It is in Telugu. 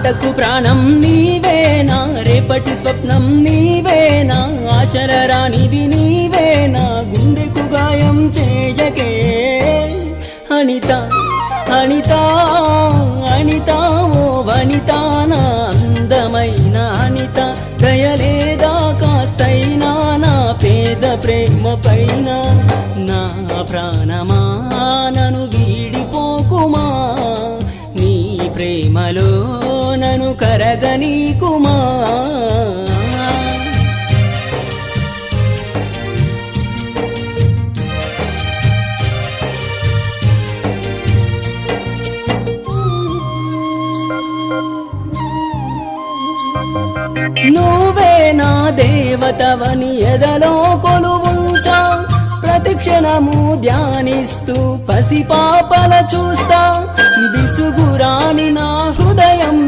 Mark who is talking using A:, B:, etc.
A: బాధకు ప్రాణం నీవేనా, రేపటి స్వప్నం నీవేనా, ఆశల రానివి నీవేనా, గుండెకు గాయం చేయకే అనిత అనిత అనిత ఓ వనిత నా అందమైన అనిత, దయలేదా కాస్తైనా నా పేద ప్రేమ పైన, నా ప్రాణమా నన్ను వీడిపోకుమా, నీ ప్రేమలో నన్ను కరగనీకుమా. నువ్వే నా దేవతవని ఎదలో కొలువుంచా, ప్రతి క్షణము ధ్యానిస్తూ పసిపాపల చూస్తా, విసుగురాని నా హృదయం